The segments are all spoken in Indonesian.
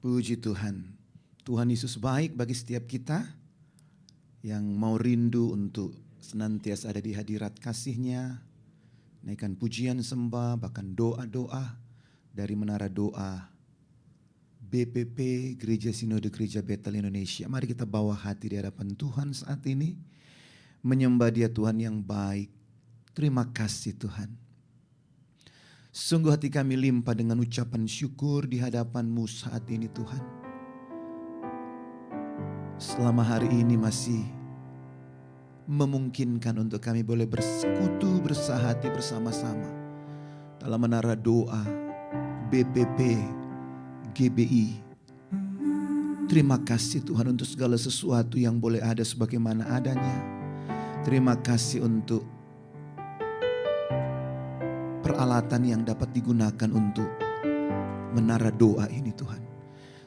Puji Tuhan. Tuhan Yesus baik bagi setiap kita yang mau rindu untuk senantiasa ada di hadirat kasih-Nya. Naikkan pujian sembah, bahkan doa-doa dari menara doa BPP Gereja Sinode Gereja Betel Indonesia. Mari kita bawa hati di hadapan Tuhan saat ini. Menyembah Dia Tuhan yang baik. Terima kasih Tuhan. Sungguh hati kami limpah dengan ucapan syukur di hadapan-Mu saat ini Tuhan. Selama hari ini masih memungkinkan untuk kami boleh bersekutu, bersahati bersama-sama dalam menara doa BPP GBI. Terima kasih Tuhan untuk segala sesuatu yang boleh ada sebagaimana adanya. Terima kasih untuk peralatan yang dapat digunakan untuk menara doa ini Tuhan.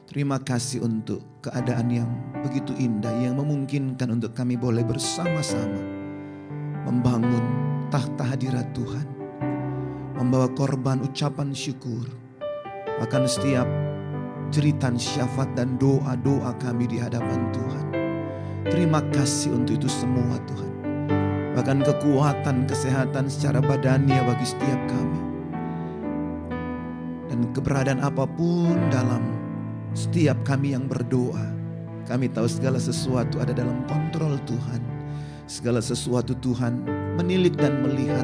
Terima kasih untuk keadaan yang begitu indah yang memungkinkan untuk kami boleh bersama-sama membangun takhta hadirat Tuhan. Membawa korban ucapan syukur. Bahkan setiap jeritan syafaat dan doa-doa kami di hadapan Tuhan. Terima kasih untuk itu semua Tuhan. Bahkan kekuatan, kesehatan secara badania bagi setiap kami. Dan keberadaan apapun dalam setiap kami yang berdoa. Kami tahu segala sesuatu ada dalam kontrol Tuhan. Segala sesuatu Tuhan menilik dan melihat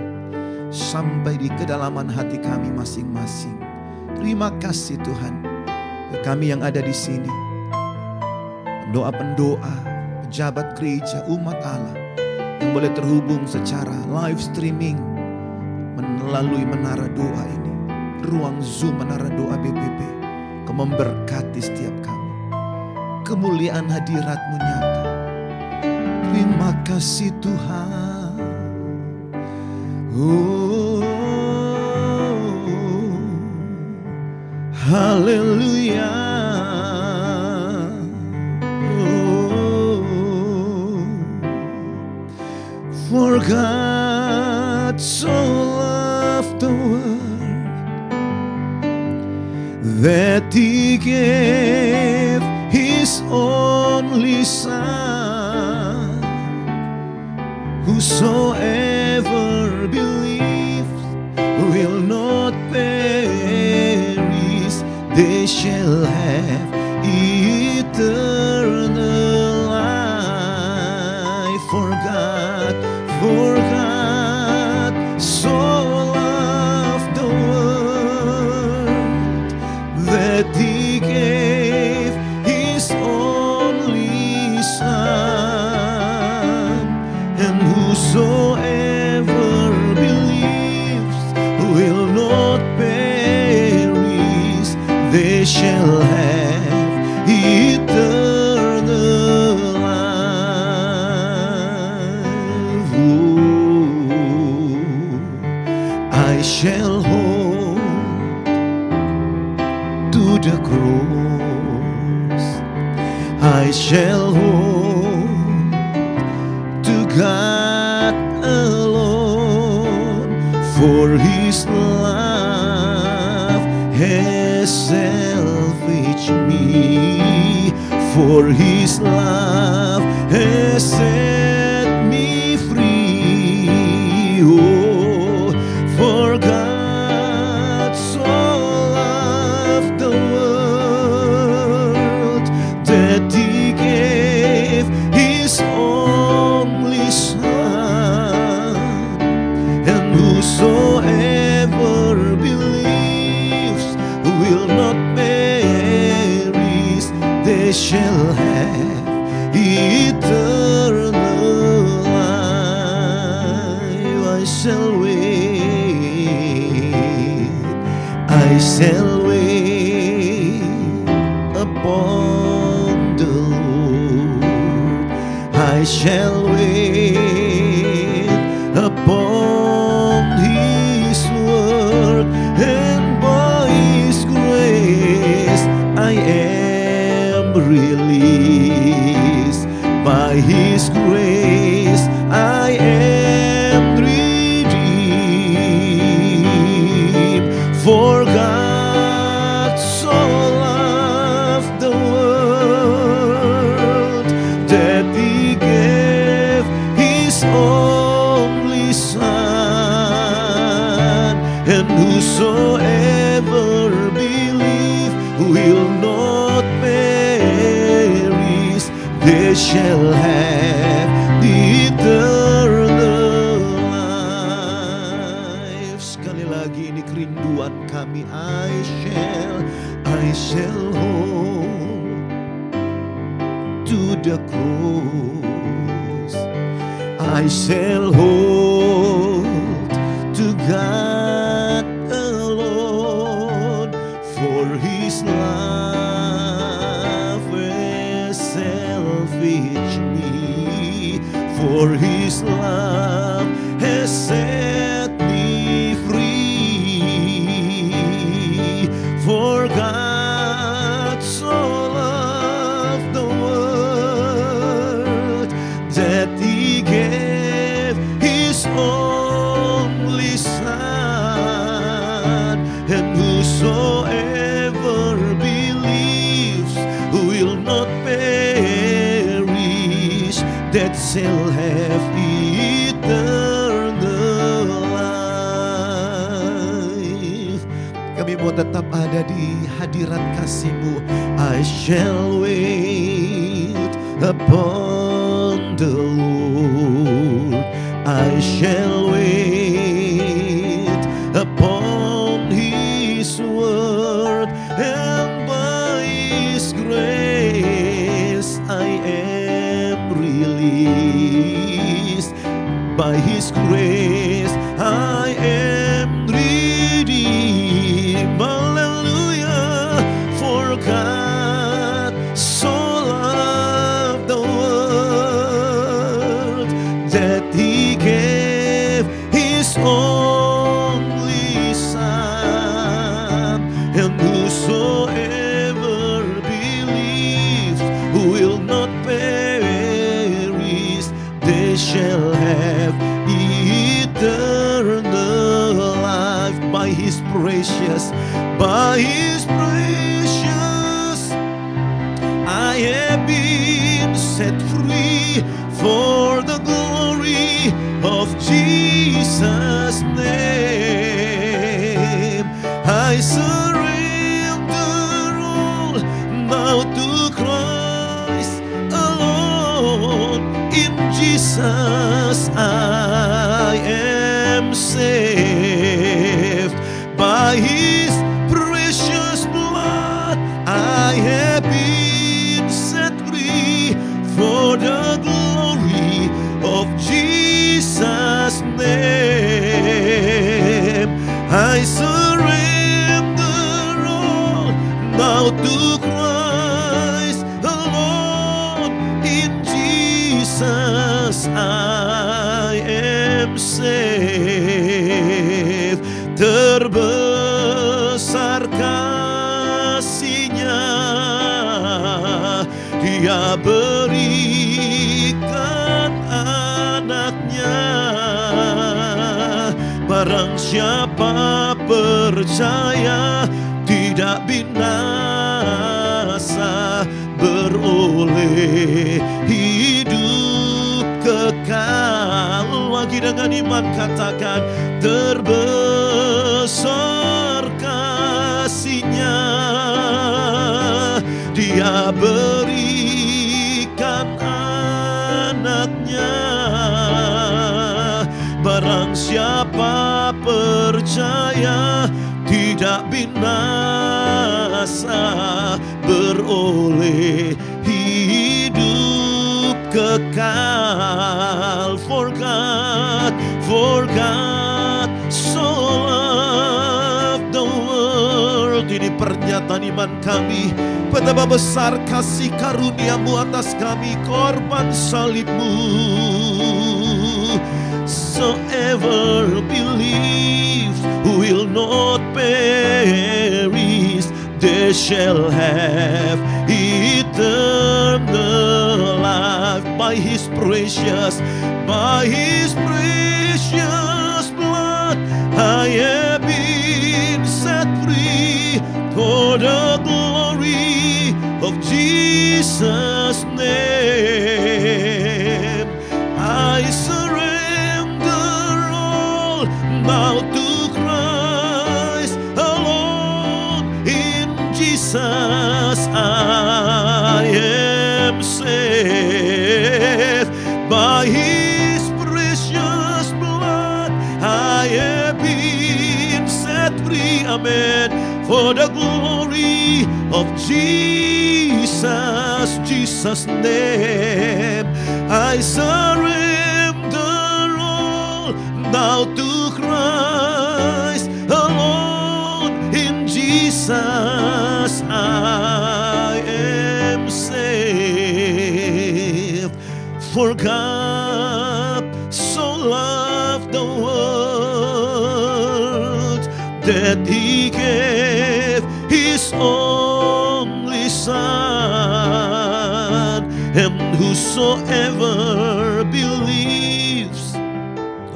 sampai di kedalaman hati kami masing-masing. Terima kasih Tuhan. Kami yang ada di sini, pendoa-pendoa, pejabat gereja, umat Allah yang boleh terhubung secara live streaming melalui menara doa ini, ruang Zoom menara doa BPP. Kau memberkati setiap kami. Kemuliaan hadirat-Mu nyata. Terima kasih Tuhan. Oh, haleluya. For God so loved the world that He gave His only Son. Whosoever believes will not perish, they shall have eternal life. For God so loved the world that He gave His only Son, and whosoever believes will not perish, they shall have eternal life. I shall hold to the cross. I shall hold to God alone, for His love has salvaged me, for His love has set me free. Oh, for God so loved the world that He gave His only Son, and whosoever believes will not perish, they shall have eternal life. I shall wait upon the Lord. I shall wait upon His word, and by His grace I am released. By His grace I am redeemed. For God so loved shall have eternal life. Sekali lagi ini kerinduan kami. I shall hold to the cross. I shall hold to God alone, for His love has salvaged me, for His love has set me free. For God so loved the world that He gave His only Son, and whosoever believes will not perish, that shall have eternal life. Kami mau tetap ada di hadirat kasih-Mu. I shall wait upon the Lord. I shall wait upon His word, and by His grace I am released. By His grace I am redeemed. Hallelujah. For God so loved the world that He gave His only Son, and whosoever believes will not perish, they shall have eternal life. By His precious I have been set free, for the glory of Jesus' name. I surrender all now to Christ alone. In Jesus I am saved. By His precious blood I have been set free, for the glory of Jesus' name. I surrender all now to Christ alone. In Jesus I am saved. Terbesar kasih-Nya Dia berikan anaknya. Barang siapa percaya tidak binasa, beroleh hidup kekal. Lagi dengan iman katakan, terbesar kasih-Nya Dia berikan anaknya. Barang siapa percaya tidak binasa, beroleh hidup kekal. For God so loved the world. Ini pernyataan iman kami. Betapa besar kasih karunia-Mu atas kami, korban salib-Mu. So ever believes will not perish, they shall have eternal life. By His precious blood I have been set free, for the glory of Jesus' name. I surrender all now to Christ alone. In Jesus I am saved. glory of Jesus, Jesus' name. I surrender all now to Christ alone. In Jesus I am saved. For God so loved the world that He gave His only Son, and whosoever believes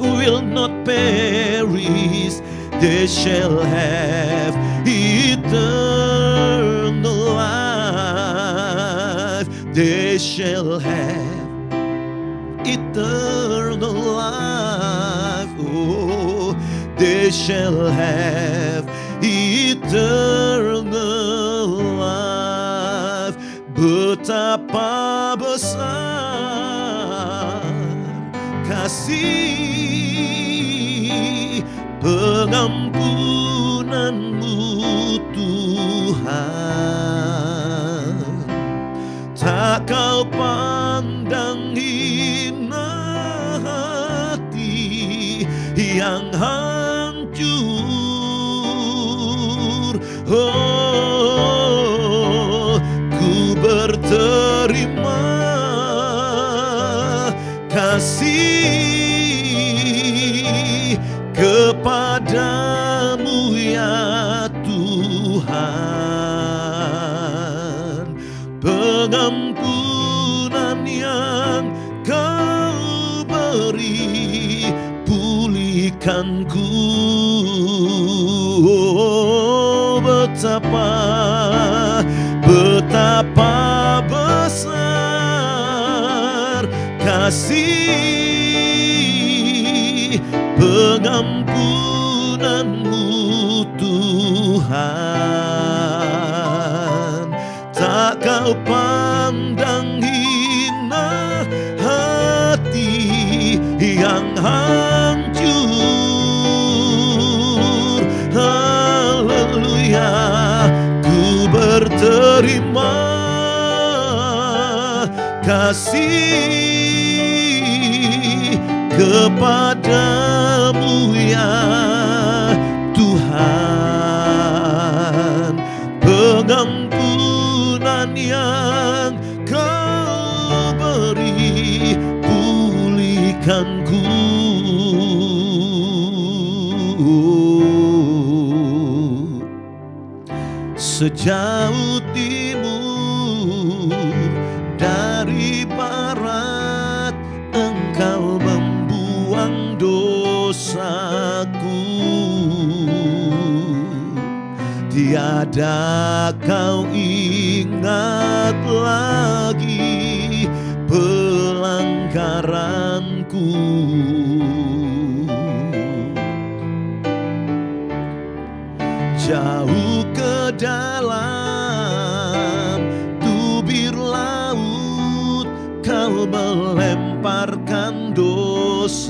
will not perish, they shall have eternal life. They shall have eternal life. Oh, they shall have eternal life. Betapa besar kasih pengampunan-Mu Tuhan. Tak Kau pandang hina hati yang hancur. Oh, ku berterima kasih kepadamu ya Tuhan. Pengampunan yang Kau beri, pulihkanku. Oh, betapa besar kasih pengampunan-Mu Tuhan. Tak Kau pandang hina hati yang hancur. Haleluya, ku berterima kasih kepadamu ya Tuhan. Pengampunan yang Kau beri, pulihkanku. Sejauh timur dari barat, Engkau membuang dosaku. Tiada Kau ingat lagi pelanggaranku. Jauh ke dalam tubir laut, Kau melemparkan dosaku.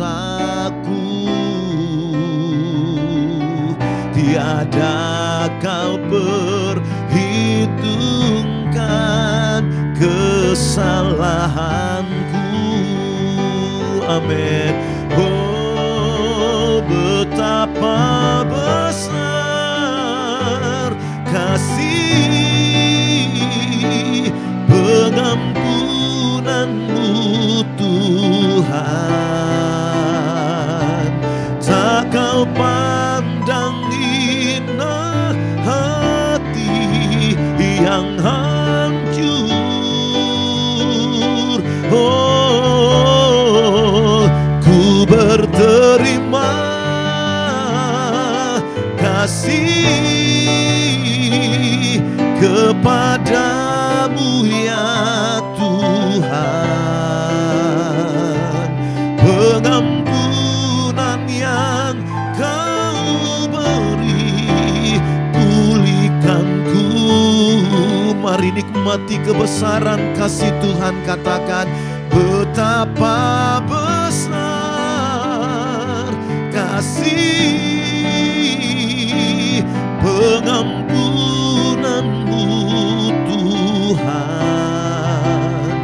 Tiada Kau perhitungkan kesalahanku. Amin. Oh, betapa besar kasih pengampunan-Mu Tuhan. Tak Kau pandang hina hati yang hancur. Oh, ku berterima kasih kepadamu ya Tuhan. Pengampunan yang Kau beri, pulihkanku. Mari nikmati kebesaran kasih Tuhan. Katakan, betapa besar kasih pengampunan Tuhan.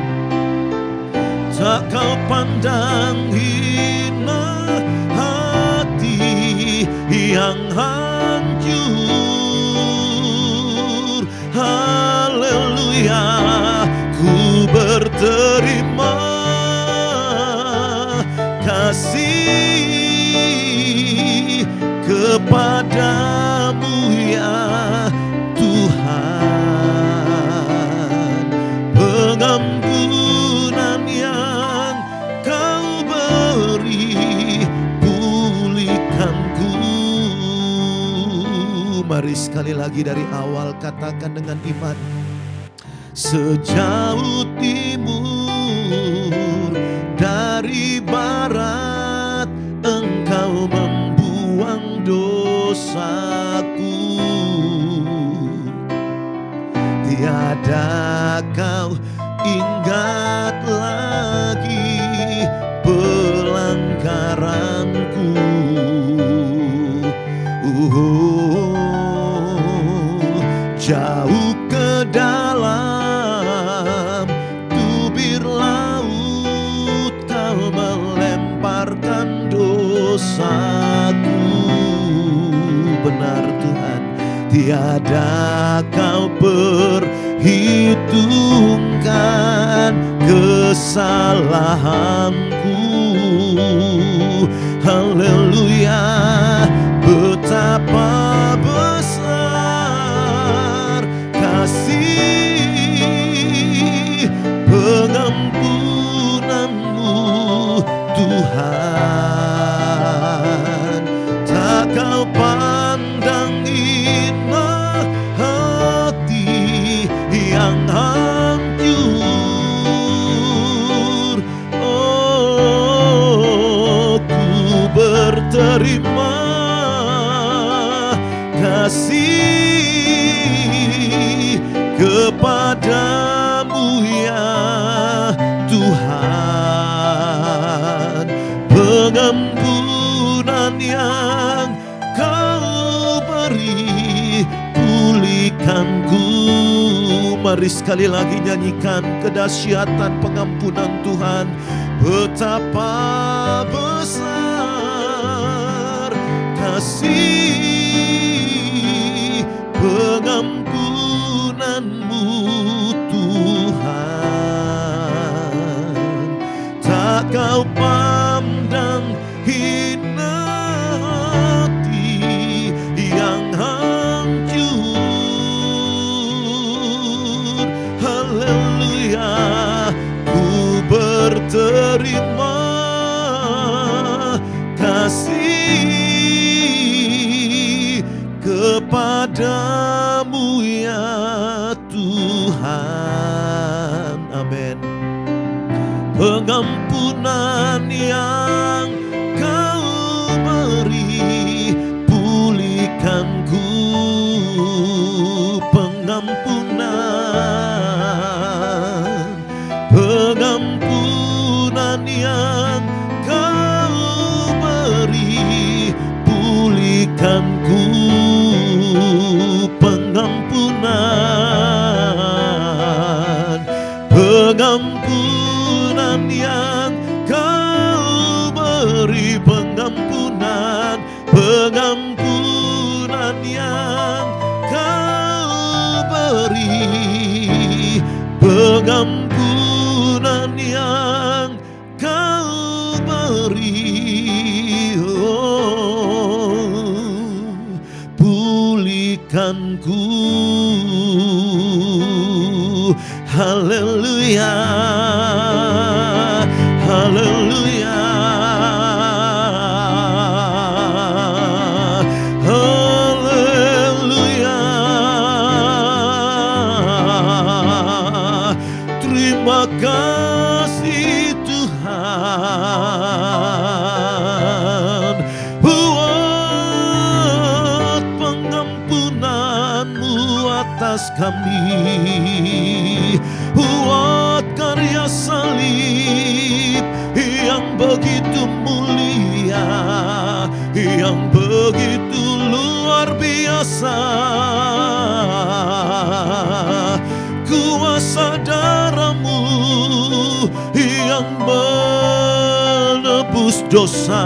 Tak kau pandang hina hati yang hancur. Haleluya, ku berterima kasih kepadamu ya Tuhan. Pengampunan yang kau beri pulihkanku. Mari sekali lagi dari awal katakan dengan iman. Sejauh timur dari barat Engkau membuang dosaku. Tiada kau ingat lagi pelanggaranku. Jauh ke dalam tubir laut kau melemparkan dosaku. Benar Tuhan, tiada kau perhitungkan kesalahanku. Haleluya, betapa besar kasih pengampunanmu Tuhan. Tak kau pandang hina hati yang hancur. Oh, ku berterima kasih kepadamu ya Tuhan. Pengampunan yang kau beri pulihkanku. Mari sekali lagi nyanyikan kedahsyatan pengampunan Tuhan. Betapa besar kasih pengampunanmu Tuhan. Tak kau pandang hina hati yang hancur. Haleluya, ku berterima kasih kepadamu ya Tuhan. Amin. Pengampunan yang kau beri pulihkanku. Pengampunan yang kau beri pulihkanku. Pengampunan yang kau beri, pengampunan yang kau beri, pengampunan yang kau beri. Oh, pulihkanku. Haleluya, haleluya, haleluya. Terima kasih Tuhan buat pengampunan-Mu atas kami, buat karya salib yang begitu mulia, yang begitu luar biasa. Kuasa kuasa darah-Mu yang menebus dosa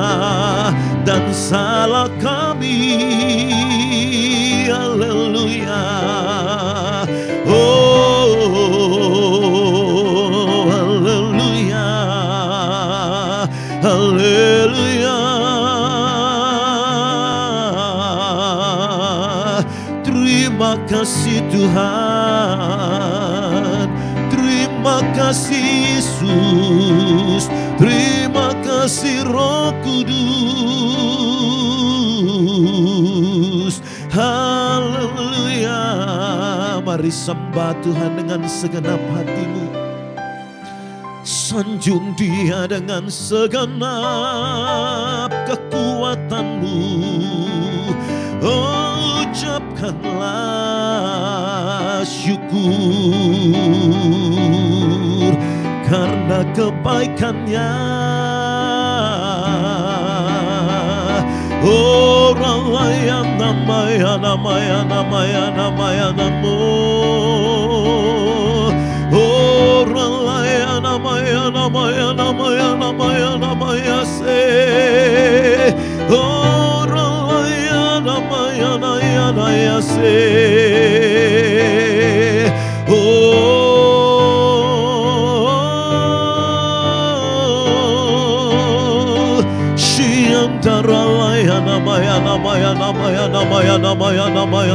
dan salah kami. Haleluya. Oh, haleluya. Haleluya. Terima kasih Tuhan. Terima kasih Yesus. Terima kasih Roh Kudus. Haleluya. Mari sembah Tuhan dengan segenap hatimu. Sanjung Dia dengan segenap kekuatanmu. Oh, ucapkanlah syukur karena kebaikannya. Oh, Raya namaya namo. Oh, Raya namaya se. Oh, Raya namaya se. Oh,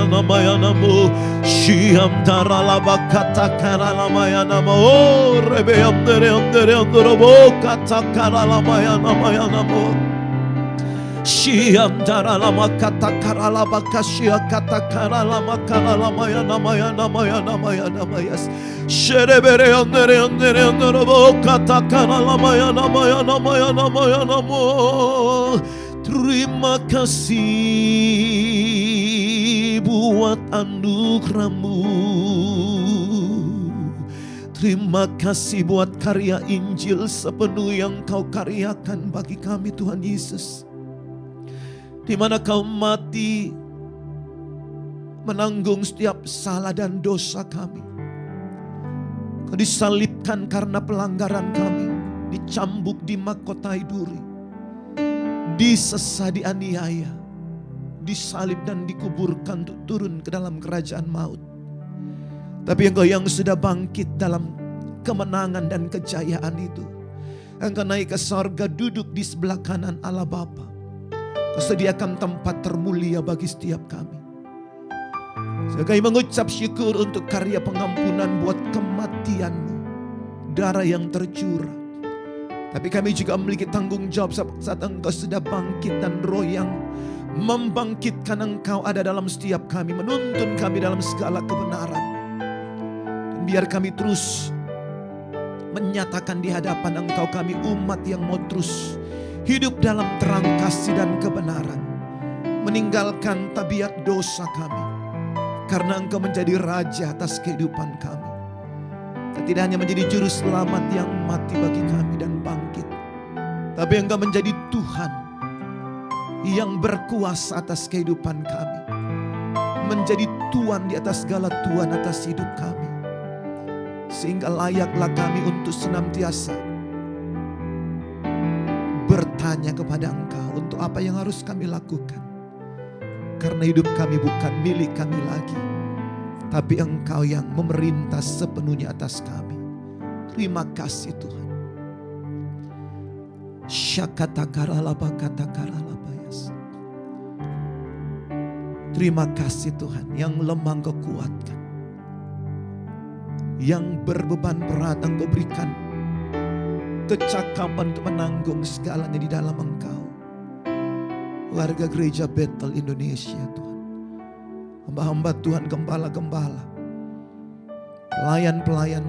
namaya namo. Shiam darala bakata karala maya namo. Oh, rebe andere andorobo kata karala maya namo. Shiam darala makata karala bakashia kata karala makarala maya namaya. Sherebere andere andorobo kata karala maya namo. Terima kasih buat anugerah-Mu. Terima kasih buat karya Injil sepenuh yang Kau karyakan bagi kami Tuhan Yesus. Di mana Kau mati menanggung setiap salah dan dosa kami. Kau disalibkan karena pelanggaran kami. Dicambuk di mahkotai duri. Disesah, dianiaya, disalib dan dikuburkan untuk turun ke dalam kerajaan maut. Tapi Engkau yang sudah bangkit dalam kemenangan dan kejayaan itu, Engkau naik ke sorga, duduk di sebelah kanan Allah Bapa. Kau sediakan tempat termulia bagi setiap kami. Kami mengucap syukur untuk karya pengampunan buat kematian-Mu, darah yang tercurah. Tapi kami juga memiliki tanggung jawab saat Engkau sudah bangkit dan Roh yang membangkitkan Engkau ada dalam setiap kami, menuntun kami dalam segala kebenaran. Dan biar kami terus menyatakan di hadapan Engkau, kami umat yang mau terus hidup dalam terang kasih dan kebenaran, meninggalkan tabiat dosa kami, karena Engkau menjadi Raja atas kehidupan kami. Dan tidak hanya menjadi juru selamat yang mati bagi kami dan bangkit, tapi Engkau menjadi Tuhan yang berkuasa atas kehidupan kami, menjadi Tuhan di atas segala Tuhan atas hidup kami. Sehingga layaklah kami untuk senantiasa bertanya kepada Engkau untuk apa yang harus kami lakukan. Karena hidup kami bukan milik kami lagi, tapi Engkau yang memerintah sepenuhnya atas kami. Terima kasih Tuhan. Syakatakaralabakatakaralabayas. Terima kasih Tuhan, yang lemah Engkau kuatkan, yang berbeban berat Engkau berikan kecakapan untuk menanggung segalanya di dalam Engkau. Warga gereja Bethel Indonesia Tuhan, hamba-hamba Tuhan, gembala-gembala, pelayan-pelayan,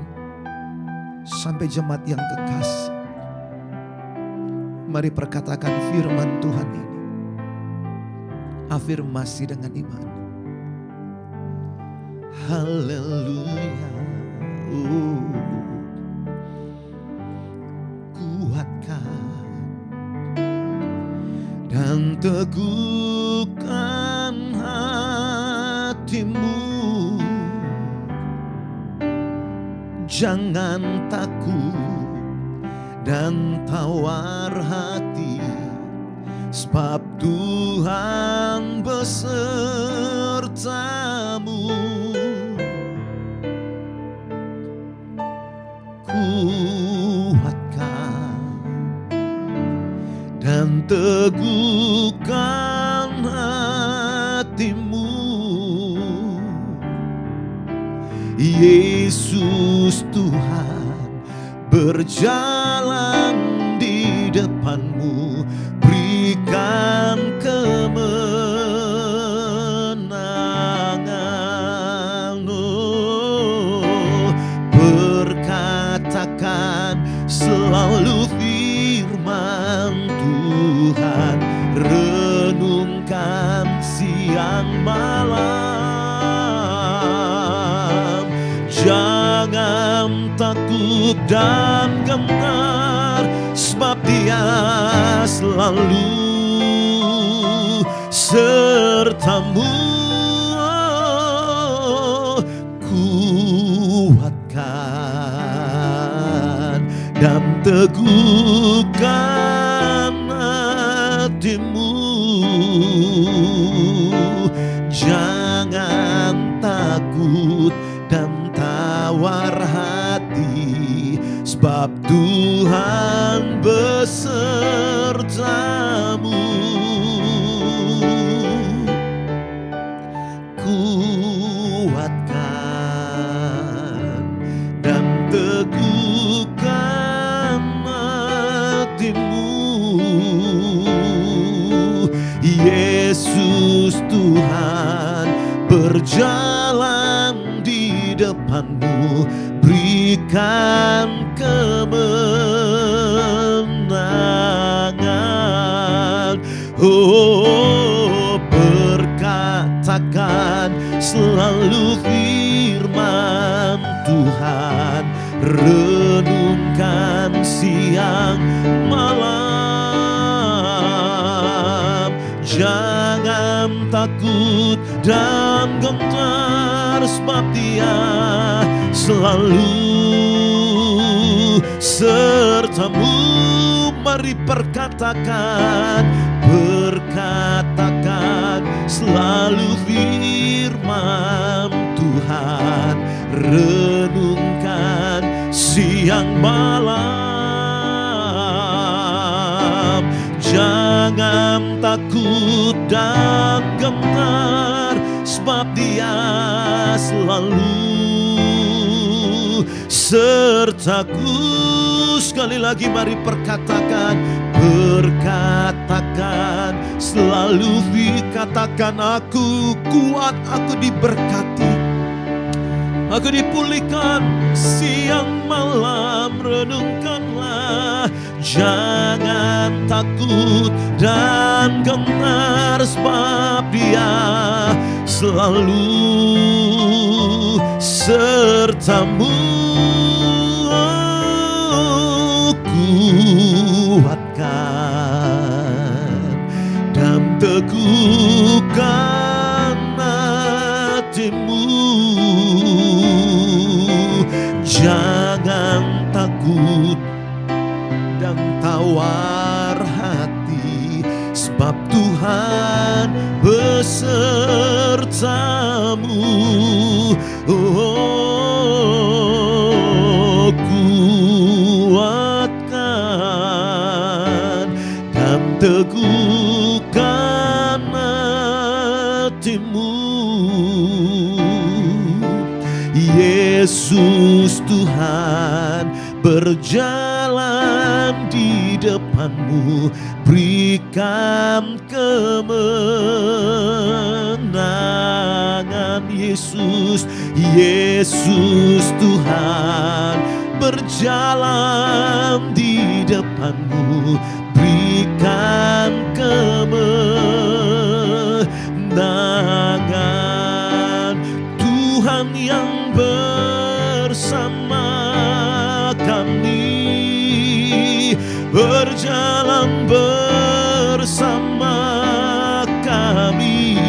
sampai jemaat yang kekasih. Mari perkatakan firman Tuhan ini, afirmasi dengan iman. Haleluya. Kuatkan dan teguhkan hatimu Jangan takut dan tawar hati, sebab Tuhan besertamu. Kuatkan dan teguhkan hatimu. Yesus Tuhan berjalan di depanmu, berikan kemenangan. Oh, berkatakan selalu firman Tuhan, renungkan siang malam. Jangan takut dan gentar, sebab Dia selalu sertamu. Kuatkan dan teguhkan hatimu. Jangan takut dan tawar hati, sebab Tuhan besertamu. Kuatkan dan teguhkan hatimu. Yesus Tuhan berjalan di depanmu, berikan kemenangan. Oh, berkatakan selalu firman Tuhan, renungkan siang malam. Jangan takut dan gentar, sebab Dia selalu sertamu. Mari berkatakan selalu firman Tuhan, renungkan siang malam. Jangan takut dan gentar, sebab Dia selalu sertaku. Sekali lagi mari berkatakan selalu katakan, aku kuat, aku diberkati, aku dipulihkan siang malam. Renungkanlah, jangan takut dan gentar, sebab Dia selalu sertamu. Kuatkan dan teguhkan hatimu. Jangan takut dan tawar hati, sebab Tuhan besertamu. Oh, kuatkan dan teguhkan hatimu. Yesus Tuhan berjalan di depanmu, berikan kemenangan. Yesus Tuhan berjalan di depanmu, berikan kemenangan. Tuhan yang bersama kami, berjalan bersama kami.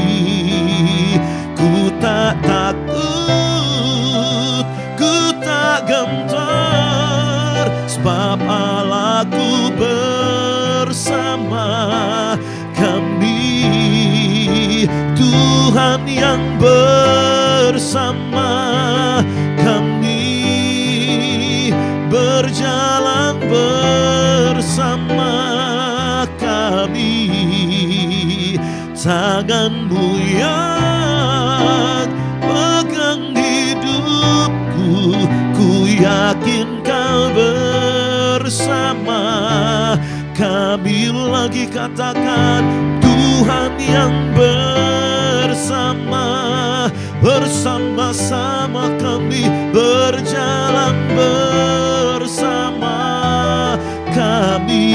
Ku tak takut, ku tak gentar, sebab Allahku bersama kami. Tuhan yang bersama kami, berjalan bersama kami. Tangan-Mu yang pegang hidupku, ku yakin Kau bersama kami. Lagi katakan, Tuhan yang bersama-sama kami, berjalan bersama kami.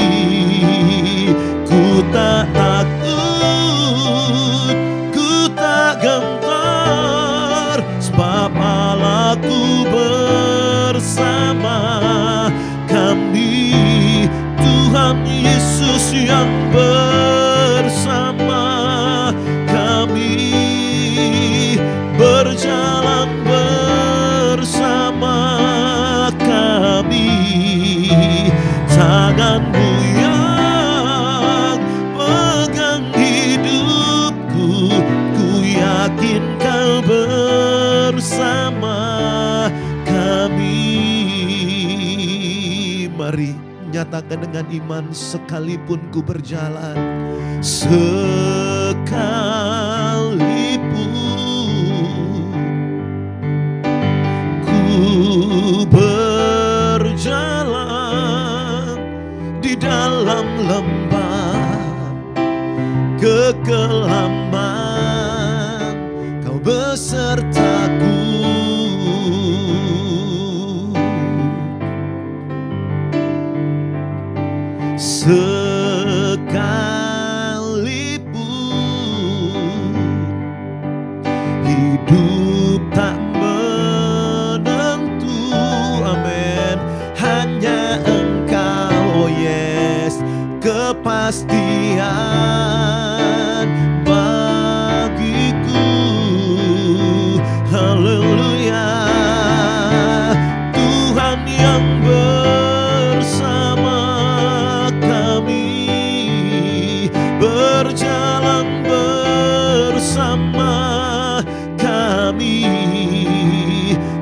Ku tak takut, ku tak gentar, sebab Allahku bersama kami. Tuhan Yesus yang bersama kami, berjalan bersama kami. Tangan-Mu yang pegang hidupku, ku yakin Kau bersama kami. Mari nyatakan dengan iman, sekalipun ku berjalan, sekalipun ku berjalan di dalam lembah kekelaman, Kau besertaku. Sekalipun hidup tak menentu, amin, hanya Engkau, oh yes, kepastian bagiku. Haleluya. Tuhan yang bersama kami, berjalan bersama kami.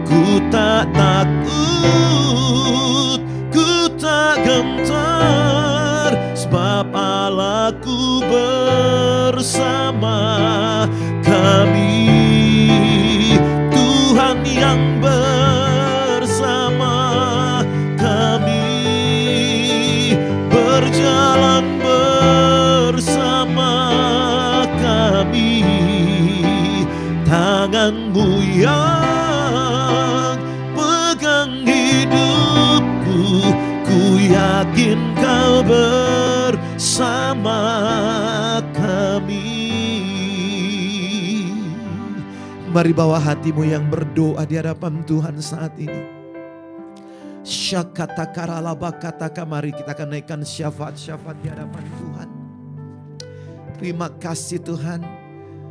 Ku tak takut, ku tak gentar, sebab Allahku bersama kami. Tuhan yang bersama kami, berjalan bersama kami. Tangan-Mu yang pegang hidupku, ku yakin Kau bersama kami. Mari bawa hatimu yang berdoa di hadapan Tuhan saat ini. Syakatakaralabakataka, mari kita akan naikkan syafaat-syafaat di hadapan Tuhan. Terima kasih Tuhan.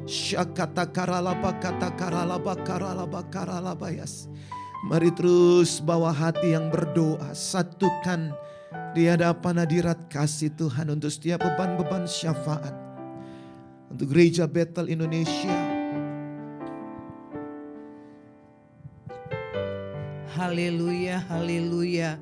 Syakatakaralabakatakaralabakaralabayas. Mari terus bawa hati yang berdoa, satukan di hadapan hadirat kasih Tuhan untuk setiap beban-beban syafaat. Untuk Gereja Bethel Indonesia. Haleluya, haleluya.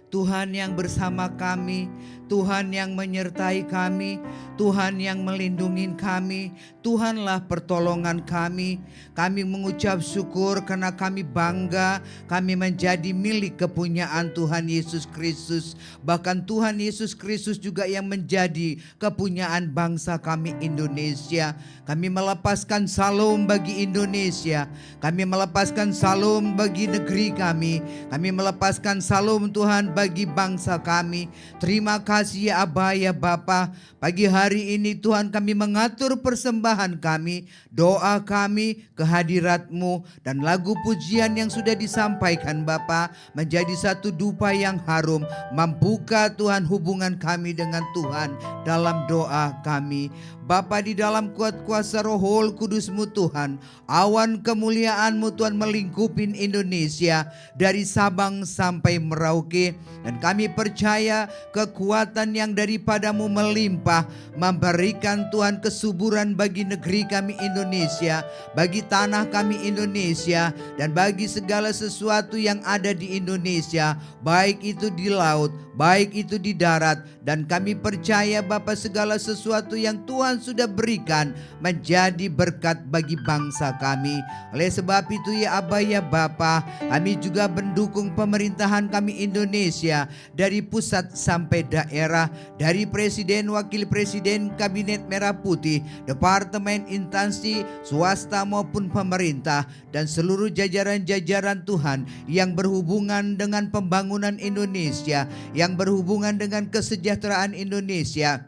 Tuhan yang bersama kami, Tuhan yang menyertai kami, Tuhan yang melindungi kami, Tuhanlah pertolongan kami. Kami mengucap syukur karena kami bangga, kami menjadi milik kepunyaan Tuhan Yesus Kristus. Bahkan Tuhan Yesus Kristus juga yang menjadi kepunyaan bangsa kami Indonesia. Kami melepaskan salam bagi Indonesia, kami melepaskan salam bagi negeri kami melepaskan salam Tuhan bagi bangsa kami. Terima kasih kasih ya Aba ya Bapa. Pagi hari ini Tuhan kami mengatur persembahan kami, doa kami, kehadirat-Mu, dan lagu pujian yang sudah disampaikan Bapa menjadi satu dupa yang harum, membuka Tuhan hubungan kami dengan Tuhan dalam doa kami. Bapa, di dalam kuat kuasa Roh Kudus-Mu Tuhan, awan kemuliaan-Mu Tuhan melingkupi Indonesia dari Sabang sampai Merauke, dan kami percaya kekuatan yang daripada-Mu melimpah, memberikan Tuhan kesuburan bagi negeri kami Indonesia, bagi tanah kami Indonesia, dan bagi segala sesuatu yang ada di Indonesia, baik itu di laut, baik itu di darat. Dan kami percaya Bapa, segala sesuatu yang Tuhan sudah berikan menjadi berkat bagi bangsa kami. Oleh sebab itu ya Aba ya Bapa, kami juga mendukung pemerintahan kami Indonesia dari pusat sampai daerah, dari presiden, wakil presiden, kabinet merah putih, departemen, instansi swasta maupun pemerintah, dan seluruh jajaran-jajaran Tuhan yang berhubungan dengan pembangunan Indonesia, yang berhubungan dengan kesejahteraan Indonesia,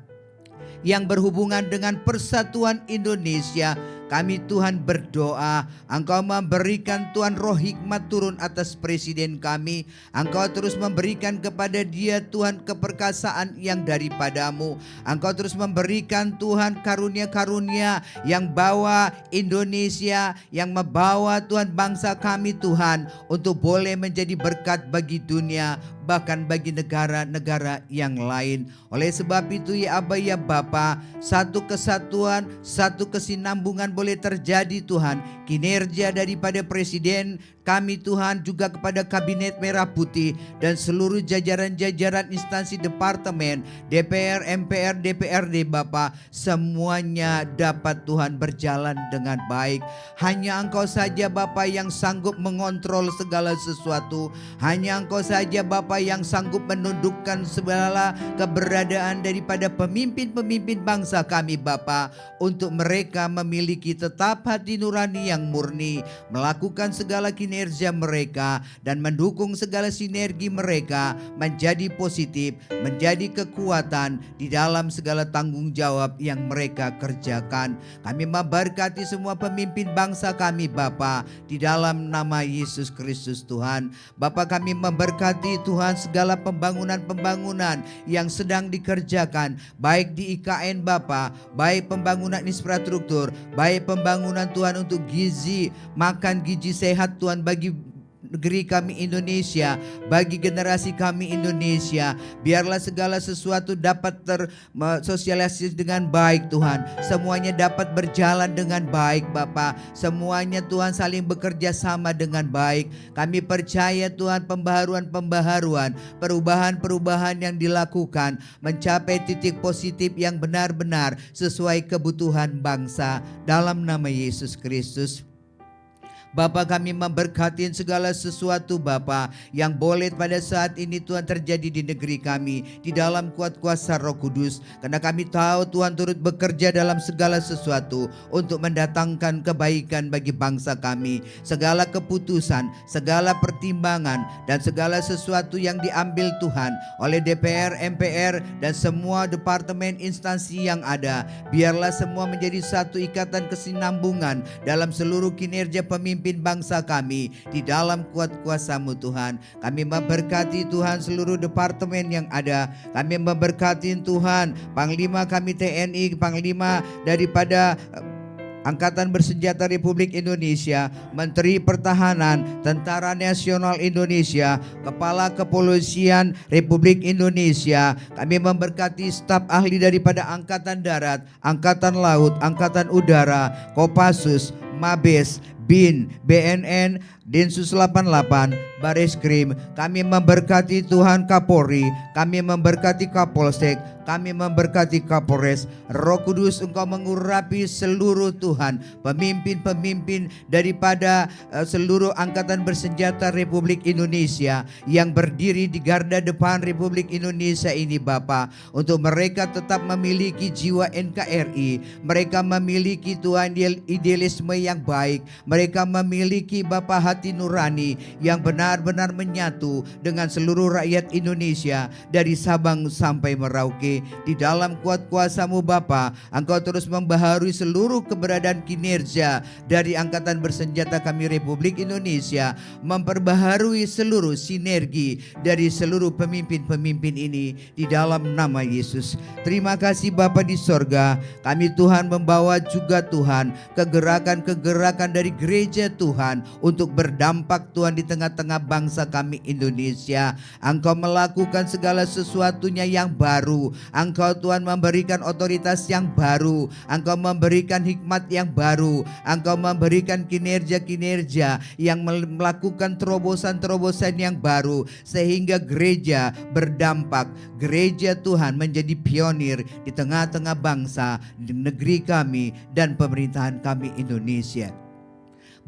yang berhubungan dengan persatuan Indonesia. Kami Tuhan berdoa, Engkau memberikan Tuhan roh hikmat turun atas presiden kami. Engkau terus memberikan kepada dia Tuhan keperkasaan yang daripada-Mu. Engkau terus memberikan Tuhan karunia-karunia yang bawa Indonesia, yang membawa Tuhan bangsa kami Tuhan untuk boleh menjadi berkat bagi dunia, bahkan bagi negara-negara yang lain. Oleh sebab itu ya Aba ya Bapa, satu kesatuan, satu kesinambungan boleh terjadi Tuhan. Kinerja daripada presiden kami Tuhan, juga kepada kabinet merah putih dan seluruh jajaran-jajaran instansi departemen, DPR, MPR, DPRD Bapa, semuanya dapat Tuhan berjalan dengan baik. Hanya Engkau saja Bapa yang sanggup mengontrol segala sesuatu. Hanya Engkau saja Bapa yang sanggup menundukkan segala keberadaan daripada pemimpin-pemimpin bangsa kami Bapa, untuk mereka memiliki tetap hati nurani yang murni, melakukan segala kinerja mereka dan mendukung segala sinergi mereka menjadi positif, menjadi kekuatan di dalam segala tanggung jawab yang mereka kerjakan. Kami memberkati semua pemimpin bangsa kami Bapa, di dalam nama Yesus Kristus Tuhan. Bapa, kami memberkati Tuhan segala pembangunan-pembangunan yang sedang dikerjakan, baik di IKN Bapa, baik pembangunan infrastruktur, baik pembangunan Tuhan untuk gizi, makan gizi sehat Tuhan bagi negeri kami Indonesia, bagi generasi kami Indonesia. Biarlah segala sesuatu dapat tersosialisasi dengan baik Tuhan. Semuanya dapat berjalan dengan baik Bapa. Semuanya Tuhan saling bekerja sama dengan baik. Kami percaya Tuhan pembaharuan-pembaharuan, perubahan-perubahan yang dilakukan mencapai titik positif yang benar-benar sesuai kebutuhan bangsa. Dalam nama Yesus Kristus. Bapa, kami memberkati segala sesuatu Bapa yang boleh pada saat ini Tuhan terjadi di negeri kami, di dalam kuat kuasa Roh Kudus. Karena kami tahu Tuhan turut bekerja dalam segala sesuatu untuk mendatangkan kebaikan bagi bangsa kami. Segala keputusan, segala pertimbangan, dan segala sesuatu yang diambil Tuhan oleh DPR, MPR, dan semua departemen instansi yang ada, biarlah semua menjadi satu ikatan kesinambungan dalam seluruh kinerja pemimpin bangsa kami di dalam kuat kuasa-Mu Tuhan. Kami memberkati Tuhan seluruh departemen yang ada. Kami memberkati Tuhan Panglima kami TNI, Panglima daripada Angkatan Bersenjata Republik Indonesia, Menteri Pertahanan, Tentara Nasional Indonesia, Kepala Kepolisian Republik Indonesia. Kami memberkati staf ahli daripada Angkatan Darat, Angkatan Laut, Angkatan Udara, Kopassus, Mabes, BIN, BNN, Densus 88, Bareskrim. Kami memberkati Tuhan Kapolri, kami memberkati Kapolsek, kami memberkati Kapolres. Roh Kudus, Engkau mengurapi seluruh Tuhan pemimpin-pemimpin daripada seluruh Angkatan Bersenjata Republik Indonesia yang berdiri di garda depan Republik Indonesia ini Bapa, untuk mereka tetap memiliki jiwa NKRI. Mereka memiliki Tuhan idealisme yang baik. mereka memiliki Bapa hati nurani yang benar-benar menyatu dengan seluruh rakyat Indonesia dari Sabang sampai Merauke. Di dalam kuat kuasa-Mu Bapa, Engkau terus membaharui seluruh keberadaan kinerja dari Angkatan Bersenjata kami Republik Indonesia, memperbaharui seluruh sinergi dari seluruh pemimpin-pemimpin ini di dalam nama Yesus. Terima kasih Bapa di sorga, kami Tuhan membawa juga Tuhan kegerakan-kegerakan dari gereja Tuhan untuk berdampak Tuhan di tengah-tengah bangsa kami Indonesia. Engkau melakukan segala sesuatunya yang baru. Engkau Tuhan memberikan otoritas yang baru. Engkau memberikan hikmat yang baru. Engkau memberikan kinerja-kinerja yang melakukan terobosan-terobosan yang baru, sehingga gereja berdampak. Gereja Tuhan menjadi pionir di tengah-tengah bangsa, di negeri kami dan pemerintahan kami Indonesia.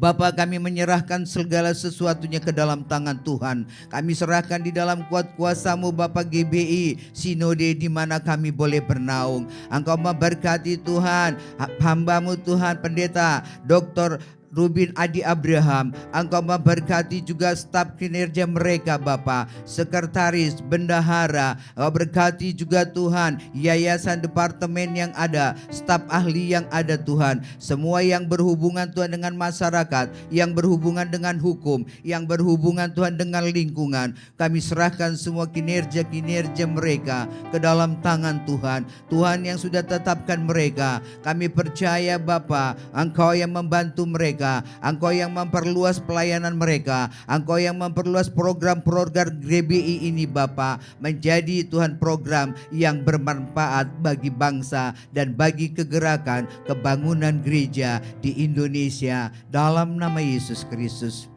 Bapa, kami menyerahkan segala sesuatunya ke dalam tangan Tuhan. Kami serahkan di dalam kuat kuasa-Mu Bapa GBI Sinode di mana kami boleh bernaung. Engkau memberkati Tuhan hamba-Mu Tuhan Pendeta Dr. Rubin Adi Abraham. Engkau memberkati juga staf kinerja mereka Bapa, sekretaris, bendahara. Engkau berkati juga Tuhan yayasan departemen yang ada, staf ahli yang ada Tuhan. Semua yang berhubungan Tuhan dengan masyarakat, yang berhubungan dengan hukum, yang berhubungan Tuhan dengan lingkungan. Kami serahkan semua kinerja-kinerja mereka ke dalam tangan Tuhan. Tuhan yang sudah tetapkan mereka, kami percaya Bapa, Engkau yang membantu mereka, Engkau yang memperluas pelayanan mereka, Engkau yang memperluas program-program GBI ini Bapa, menjadi Tuhan program yang bermanfaat bagi bangsa dan bagi kegerakan kebangunan gereja di Indonesia dalam nama Yesus Kristus.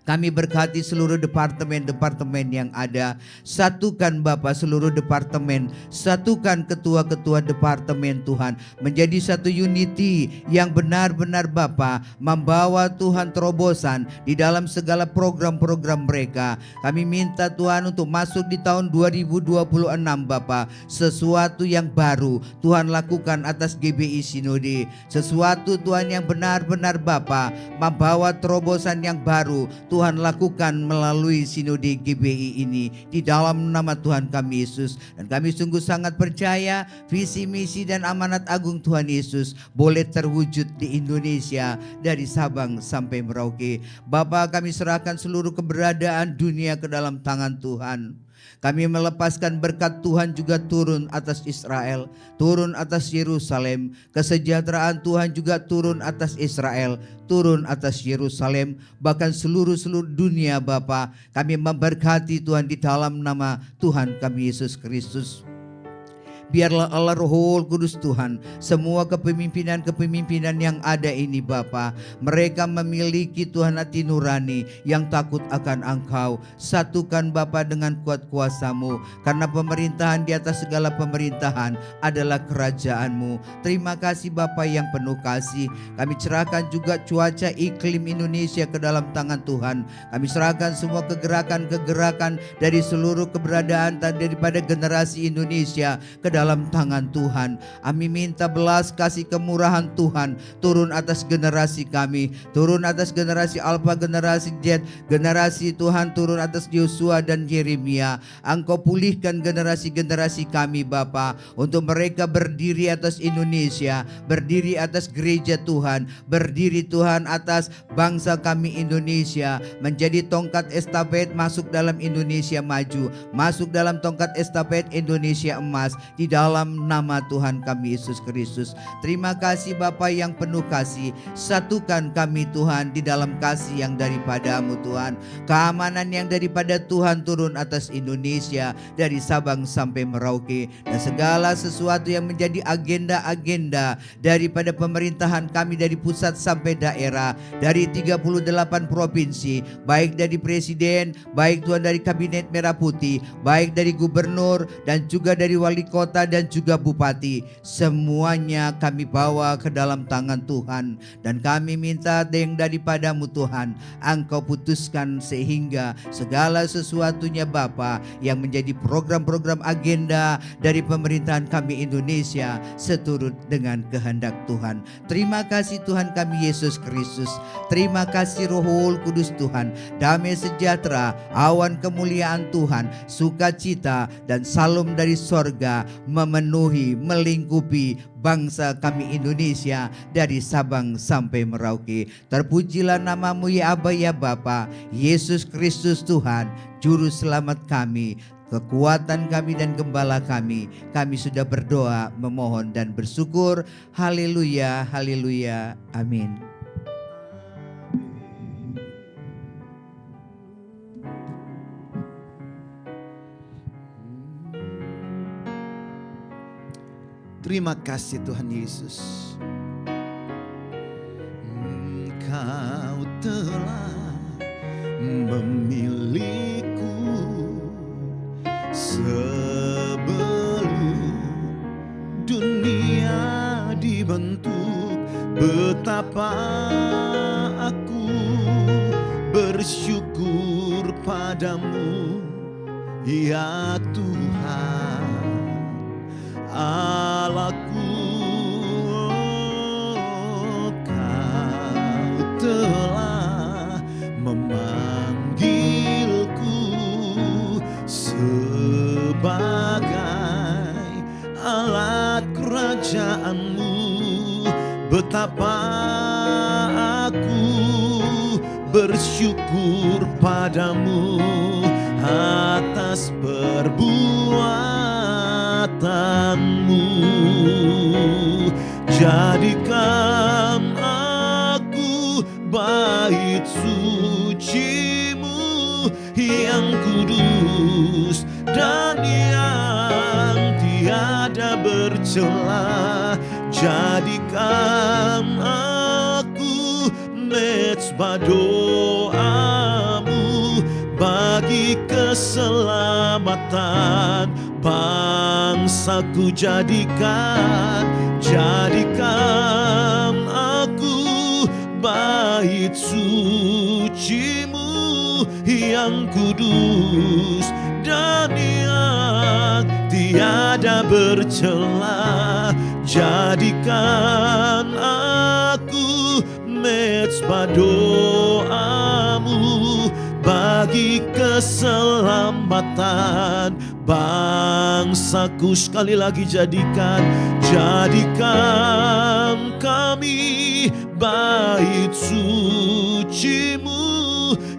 Kami berkati seluruh departemen-departemen yang ada. Satukan Bapa seluruh departemen, satukan ketua-ketua departemen Tuhan, menjadi satu unity yang benar-benar Bapa membawa Tuhan terobosan di dalam segala program-program mereka. Kami minta Tuhan untuk masuk di tahun 2026 Bapa, sesuatu yang baru Tuhan lakukan atas GBI Sinode. Sesuatu Tuhan yang benar-benar Bapa membawa terobosan yang baru Tuhan lakukan melalui Sinode GBI ini di dalam nama Tuhan kami Yesus. Dan kami sungguh sangat percaya visi misi dan amanat agung Tuhan Yesus boleh terwujud di Indonesia dari Sabang sampai Merauke. Bapa, kami serahkan seluruh keberadaan dunia ke dalam tangan Tuhan. Kami melepaskan berkat Tuhan juga turun atas Israel, turun atas Yerusalem. Kesejahteraan Tuhan juga turun atas Israel, turun atas Yerusalem, bahkan seluruh dunia Bapa. Kami memberkati Tuhan di dalam nama Tuhan kami Yesus Kristus. Biarlah Allah Roh Kudus Tuhan, semua kepemimpinan-kepemimpinan yang ada ini Bapa, mereka memiliki Tuhan hati nurani yang takut akan Engkau. Satukan Bapa dengan kuat kuasa-Mu, karena pemerintahan di atas segala pemerintahan adalah kerajaan-Mu. Terima kasih Bapa yang penuh kasih. Kami serahkan juga cuaca iklim Indonesia ke dalam tangan Tuhan. Kami serahkan semua kegerakan-kegerakan dari seluruh keberadaan daripada generasi Indonesia ke dalam tangan Tuhan. Kami minta belas kasih kemurahan Tuhan turun atas generasi kami, turun atas generasi Alfa, generasi Z, generasi Tuhan turun atas Yosua dan Yeremia. Engkau pulihkan generasi-generasi kami Bapa, untuk mereka berdiri atas Indonesia, berdiri atas gereja Tuhan, berdiri Tuhan atas bangsa kami Indonesia, menjadi tongkat estafet masuk dalam Indonesia maju, masuk dalam tongkat estafet Indonesia emas di dalam nama Tuhan kami Yesus Kristus. Terima kasih Bapa yang penuh kasih. Satukan kami Tuhan di dalam kasih yang daripada-Mu Tuhan. Keamanan yang daripada Tuhan turun atas Indonesia dari Sabang sampai Merauke, dan segala sesuatu yang menjadi agenda-agenda daripada pemerintahan kami dari pusat sampai daerah, dari 38 provinsi, baik dari presiden, baik Tuhan dari kabinet merah putih, baik dari gubernur dan juga dari wali kota kota dan juga bupati, semuanya kami bawa ke dalam tangan Tuhan. Dan kami minta yang daripadamu Tuhan, Engkau putuskan sehingga segala sesuatunya Bapa yang menjadi program-program agenda dari pemerintahan kami Indonesia seturut dengan kehendak Tuhan. Terima kasih Tuhan kami Yesus Kristus. Terima kasih Roh Kudus Tuhan. Damai sejahtera, awan kemuliaan Tuhan, sukacita dan salam dari sorga memenuhi, melingkupi bangsa kami Indonesia dari Sabang sampai Merauke. Terpujilah namamu ya Aba ya Bapa, Yesus Kristus Tuhan, Juru Selamat kami, kekuatan kami dan gembala kami. Kami sudah berdoa, memohon dan bersyukur. Haleluya, haleluya, amin. Terima kasih Tuhan Yesus. Engkau telah memilihku sebelum dunia dibentuk. Betapa aku bersyukur padamu ya Tuhan Allahku. Kau telah memanggilku sebagai alat kerajaanmu. Betapa aku bersyukur padamu atas perbuatanmu. Jadikan aku bait sucimu yang kudus dan yang tiada bercela. Jadikan aku mezbah doamu bagi keselamatan bangsaku. Jadikan aku bait sucimu yang kudus dan yang tiada bercela. Jadikan aku mezbah doamu bagi keselamatan bangsaku. Sekali lagi, jadikan kami bait sucimu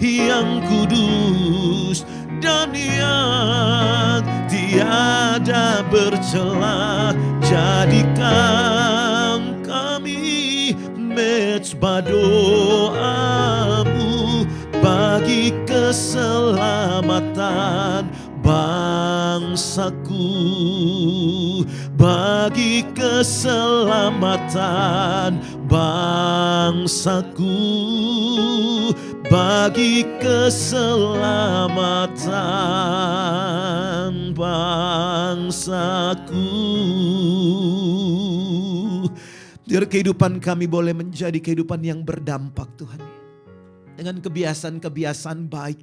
yang kudus dan yang tiada bercela. Jadikan kami mezbah doamu bagi keselamatan bangsaku, bagi keselamatan bangsaku, bagi keselamatan bangsaku. Biar kehidupan kami boleh menjadi kehidupan yang berdampak Tuhan, dengan kebiasaan-kebiasaan baik,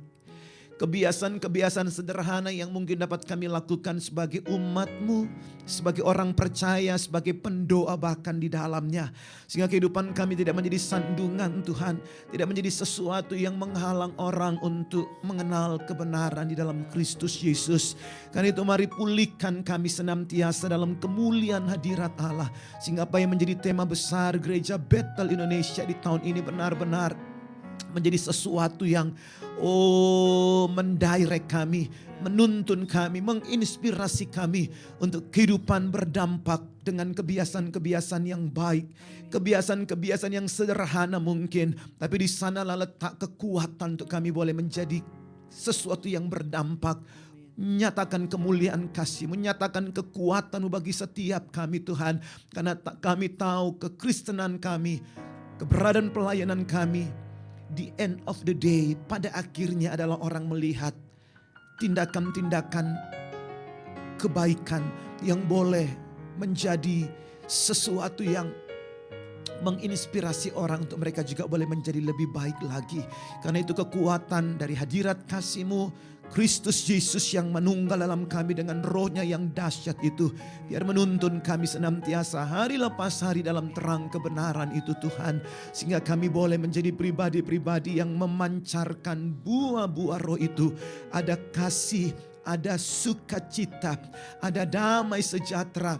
kebiasaan-kebiasaan sederhana yang mungkin dapat kami lakukan sebagai umat-Mu, sebagai orang percaya, sebagai pendoa bahkan di dalamnya. Sehingga kehidupan kami tidak menjadi sandungan Tuhan, tidak menjadi sesuatu yang menghalang orang untuk mengenal kebenaran di dalam Kristus Yesus. Karena itu mari pulihkan kami senantiasa dalam kemuliaan hadirat Allah. Sehingga apa yang menjadi tema besar Gereja Bethel Indonesia di tahun ini benar-benar menjadi sesuatu yang mendirect kami, menuntun kami, menginspirasi kami untuk kehidupan berdampak dengan kebiasaan-kebiasaan yang baik, kebiasaan-kebiasaan yang sederhana mungkin, tapi di sanalah letak kekuatan untuk kami boleh menjadi sesuatu yang berdampak. Menyatakan kemuliaan kasih, menyatakan kekuatan-Mu bagi setiap kami Tuhan. Karena kami tahu kekristenan kami, keberadaan pelayanan kami, the end of the day, pada akhirnya adalah orang melihat tindakan-tindakan kebaikan yang boleh menjadi sesuatu yang menginspirasi orang untuk mereka juga boleh menjadi lebih baik lagi. Karena itu kekuatan dari hadirat kasih-Mu, Kristus Yesus yang menunggal dalam kami dengan rohnya yang dahsyat itu, biar menuntun kami senantiasa hari lepas hari dalam terang kebenaran itu Tuhan. Sehingga kami boleh menjadi pribadi-pribadi yang memancarkan buah-buah roh itu. Ada kasih, ada sukacita, ada damai sejahtera,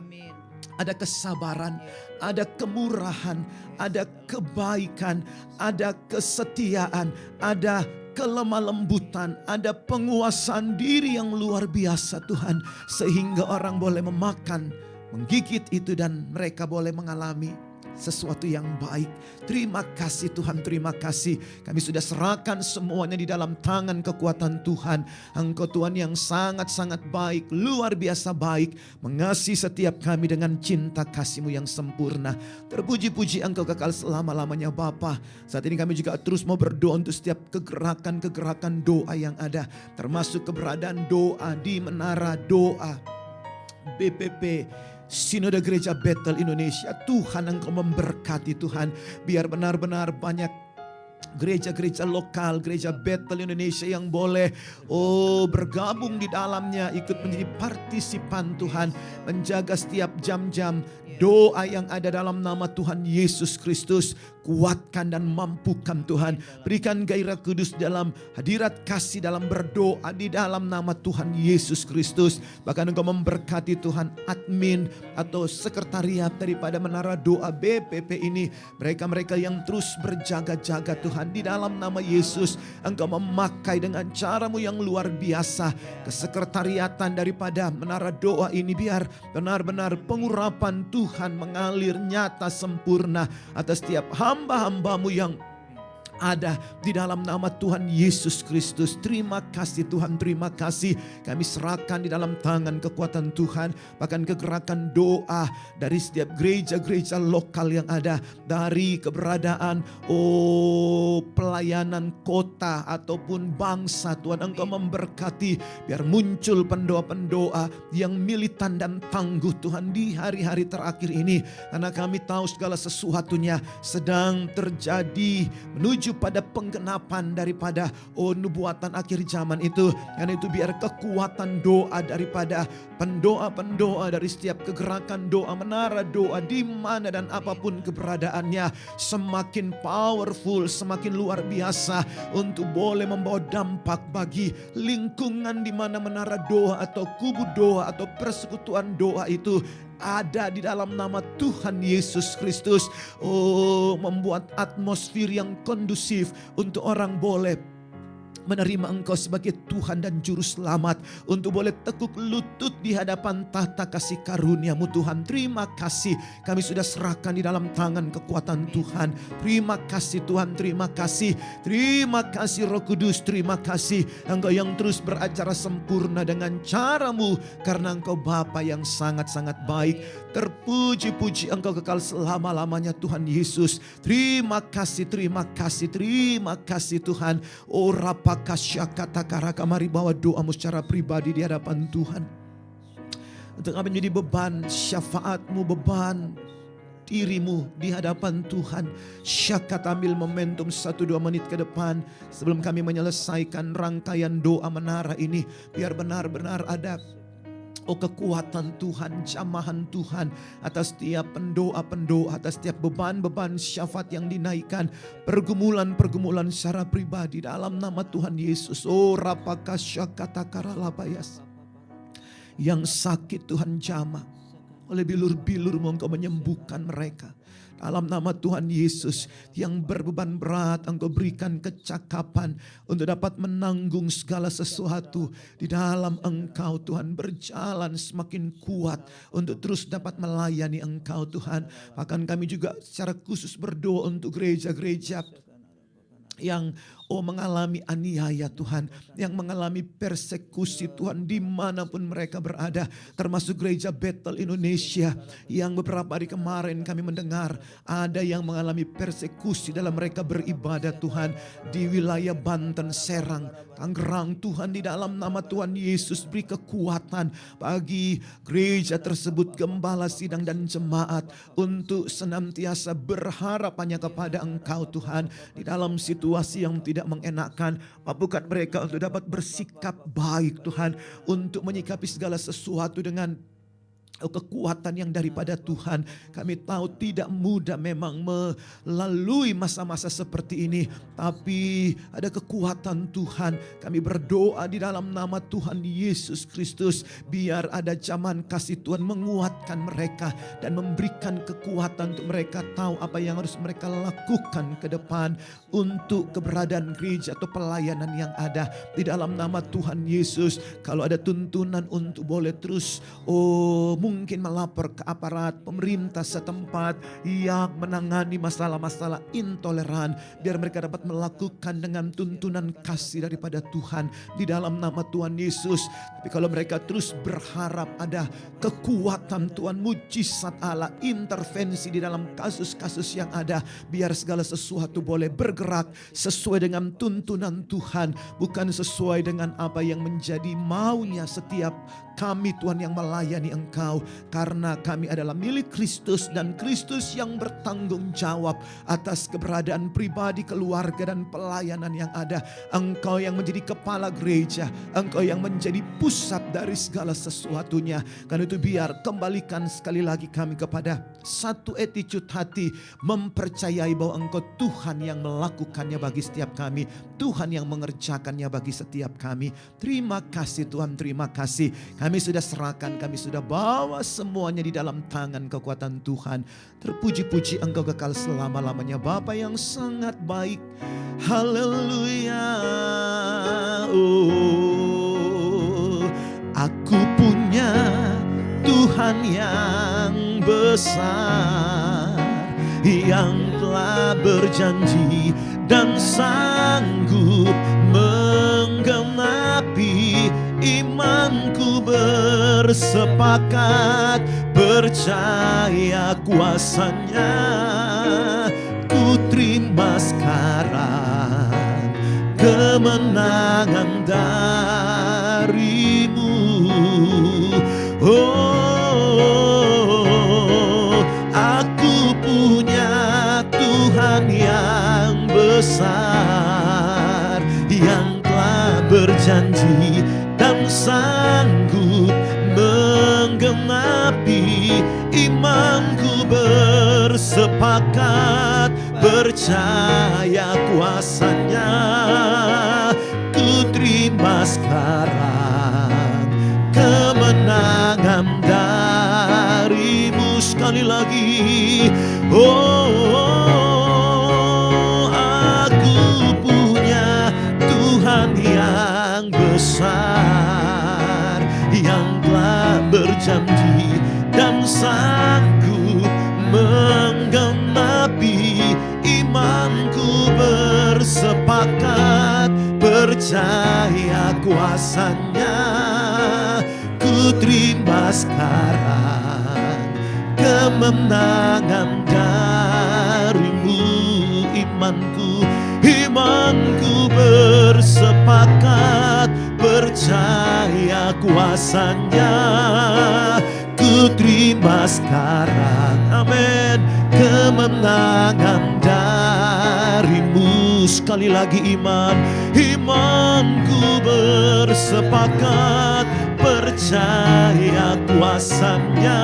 ada kesabaran, ada kemurahan, ada kebaikan, ada kesetiaan, ada kelemah lembutan, ada penguasaan diri yang luar biasa Tuhan. Sehingga orang boleh memakan, menggigit itu dan mereka boleh mengalami sesuatu yang baik. Terima kasih Tuhan, terima kasih. Kami sudah serahkan semuanya di dalam tangan kekuatan Tuhan. Engkau Tuhan yang sangat-sangat baik, luar biasa baik, mengasihi setiap kami dengan cinta kasih-Mu yang sempurna. Terpuji-puji Engkau kekal selama-lamanya Bapa. Saat ini kami juga terus mau berdoa untuk setiap kegerakan-kegerakan doa yang ada, termasuk keberadaan doa di Menara Doa BPP Sinode Gereja Bethel Indonesia. Tuhan Engkau memberkati Tuhan, biar benar-benar banyak gereja-gereja lokal, gereja Bethel Indonesia yang boleh bergabung di dalamnya, ikut menjadi partisipan Tuhan, menjaga setiap jam-jam doa yang ada dalam nama Tuhan Yesus Kristus. Kuatkan dan mampukan Tuhan, berikan gairah kudus dalam hadirat kasih, dalam berdoa di dalam nama Tuhan Yesus Kristus. Bahkan Engkau memberkati Tuhan admin atau sekretariat daripada Menara Doa BPP ini, mereka-mereka yang terus berjaga-jaga Tuhan di dalam nama Yesus. Engkau memakai dengan cara-Mu yang luar biasa kesekretariatan daripada Menara Doa ini, biar benar-benar pengurapan Tuhan mengalir nyata sempurna atas setiap hamba-hamba-Mu yang ada di dalam nama Tuhan Yesus Kristus. Terima kasih Tuhan, terima kasih. Kami serahkan di dalam tangan kekuatan Tuhan, bahkan kegerakan doa dari setiap gereja-gereja lokal yang ada, dari keberadaan pelayanan kota ataupun bangsa. Tuhan Engkau memberkati, biar muncul pendoa-pendoa yang militan dan tangguh Tuhan di hari-hari terakhir ini. Karena kami tahu segala sesuatunya sedang terjadi menuju pada penggenapan daripada nubuatan akhir zaman itu. Karena itu biar kekuatan doa daripada pendoa-pendoa dari setiap kegerakan doa Menara Doa di mana dan apapun keberadaannya semakin powerful, semakin luar biasa untuk boleh membawa dampak bagi lingkungan di mana Menara Doa atau kubu doa atau persekutuan doa itu ada di dalam nama Tuhan Yesus Kristus. Membuat atmosfer yang kondusif untuk orang boleh menerima Engkau sebagai Tuhan dan Juru Selamat, untuk boleh tekuk lutut di hadapan tahta kasih karunia-Mu Tuhan. Terima kasih, kami sudah serahkan di dalam tangan kekuatan Tuhan. Terima kasih Tuhan, terima kasih. Terima kasih Roh Kudus, terima kasih Engkau yang terus beracara sempurna dengan cara-Mu, karena Engkau Bapa yang sangat-sangat baik. Terpuji-puji Engkau kekal selama-lamanya Tuhan Yesus. Terima kasih, terima kasih, terima kasih Tuhan. Mari bawa doamu secara pribadi di hadapan Tuhan. Untuk kami menjadi beban syafaat-Mu, beban dirimu di hadapan Tuhan. Syakat ambil momentum 1-2 menit ke depan sebelum kami menyelesaikan rangkaian doa menara ini. Biar benar-benar ada kekuatan Tuhan, jamahan Tuhan atas setiap pendoa-pendoa, atas setiap beban-beban syafaat yang dinaikkan, pergumulan-pergumulan secara pribadi dalam nama Tuhan Yesus. Rapakasyakatakaralabayas. Yang sakit Tuhan jamah, oleh bilur-bilur-Mu Engkau menyembuhkan mereka. Dalam nama Tuhan Yesus, yang berbeban berat Engkau berikan kecakapan untuk dapat menanggung segala sesuatu di dalam Engkau Tuhan, berjalan semakin kuat untuk terus dapat melayani Engkau Tuhan. Bahkan kami juga secara khusus berdoa untuk gereja-gereja yang mengalami aniaya Tuhan, yang mengalami persekusi Tuhan dimanapun mereka berada, termasuk gereja Bethel Indonesia yang beberapa hari kemarin kami mendengar ada yang mengalami persekusi dalam mereka beribadah Tuhan di wilayah Banten, Serang, Tangerang. Tuhan, di dalam nama Tuhan Yesus beri kekuatan bagi gereja tersebut, gembala sidang dan jemaat untuk senantiasa berharap hanya kepada Engkau Tuhan di dalam situasi yang tidak mengenakan. Mampukan mereka untuk dapat bersikap baik Tuhan, untuk menyikapi segala sesuatu dengan kekuatan yang daripada Tuhan. Kami tahu tidak mudah memang melalui masa-masa seperti ini, tapi ada kekuatan Tuhan. Kami berdoa di dalam nama Tuhan Yesus Kristus, biar ada zaman kasih Tuhan menguatkan mereka dan memberikan kekuatan untuk mereka tahu apa yang harus mereka lakukan ke depan untuk keberadaan gereja atau pelayanan yang ada. Di dalam nama Tuhan Yesus, kalau ada tuntunan untuk boleh terus mungkin melapor ke aparat pemerintah setempat yang menangani masalah-masalah intoleran, biar mereka dapat melakukan dengan tuntunan kasih daripada Tuhan di dalam nama Tuhan Yesus. Tapi kalau mereka terus berharap ada kekuatan Tuhan, mujizat Allah, intervensi di dalam kasus-kasus yang ada, biar segala sesuatu boleh bergerak sesuai dengan tuntunan Tuhan, bukan sesuai dengan apa yang menjadi maunya setiap kami Tuhan yang melayani Engkau. Karena kami adalah milik Kristus dan Kristus yang bertanggung jawab atas keberadaan pribadi, keluarga dan pelayanan yang ada. Engkau yang menjadi kepala gereja, Engkau yang menjadi pusat dari segala sesuatunya. Karena itu biar kembalikan sekali lagi kami kepada satu attitude hati, mempercayai bahwa Engkau Tuhan yang melakukannya bagi setiap kami, Tuhan yang mengerjakannya bagi setiap kami. Terima kasih Tuhan, terima kasih. Kami sudah serahkan, kami sudah bawa semuanya di dalam tangan kekuatan Tuhan. Terpuji-puji Engkau kekal selama-lamanya, Bapa yang sangat baik. Haleluya. Aku punya Tuhan yang besar, yang telah berjanji dan sanggup menggenapi. Imanku bersepakat percaya kuasanya. Ku terima sekarang kemenangan darimu. Aku punya Tuhan yang besar, yang telah berjanji dan sanggup menggenapi. Imanku bersepakat percaya kuasanya. Ku terima sekarang kemenangan darimu. Sekali lagi, aku punya Tuhan yang besar, yang telah berjanji dan sanggup menggenapi. Imanku bersepakat percaya kuasanya. Ku terima sekarang kemenangan darimu. Imanku bersepakat percaya kuasanya. Ku terima sekarang, amin, kemenangan darimu. Sekali lagi, imanku bersepakat percaya kuasanya.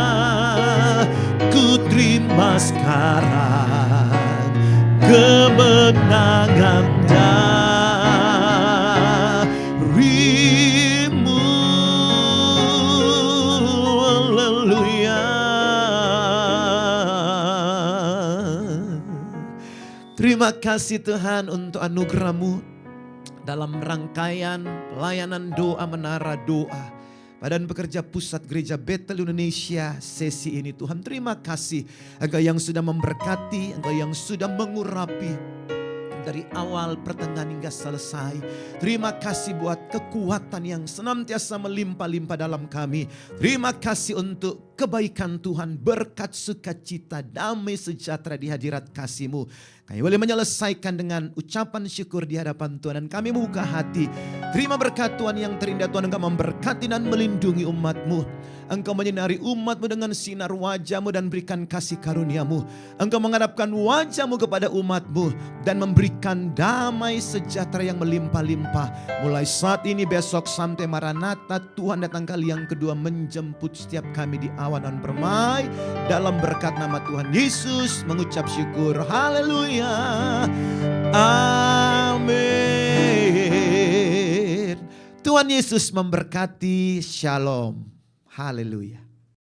Ku terima sekarang kemenangan darimu. Haleluya. Terima kasih Tuhan untuk anugerah-Mu dalam rangkaian pelayanan doa menara doa Badan Pekerja Pusat Gereja Bethel Indonesia sesi ini. Tuhan, terima kasih Engkau yang sudah memberkati, Engkau yang sudah mengurapi dari awal, pertengahan hingga selesai. Terima kasih buat kekuatan yang senantiasa melimpah-limpah dalam kami. Terima kasih untuk kebaikan Tuhan, berkat sukacita, damai sejahtera di hadirat kasih-Mu. Kami boleh menyelesaikan dengan ucapan syukur di hadapan Tuhan. Dan kami membuka hati. Terima berkat Tuhan yang terindah. Tuhan, Engkau memberkati dan melindungi umat-Mu. Engkau menyinari umat-Mu dengan sinar wajah-Mu dan berikan kasih karunia-Mu. Engkau menghadapkan wajah-Mu kepada umat-Mu dan memberikan damai sejahtera yang melimpah-limpah. Mulai saat ini, besok sampai Maranatha, Tuhan datang kali yang kedua menjemput setiap kami di awan permai. Dalam berkat nama Tuhan Yesus mengucap syukur. Haleluya. Amin. Tuhan Yesus memberkati. Shalom. Haleluya.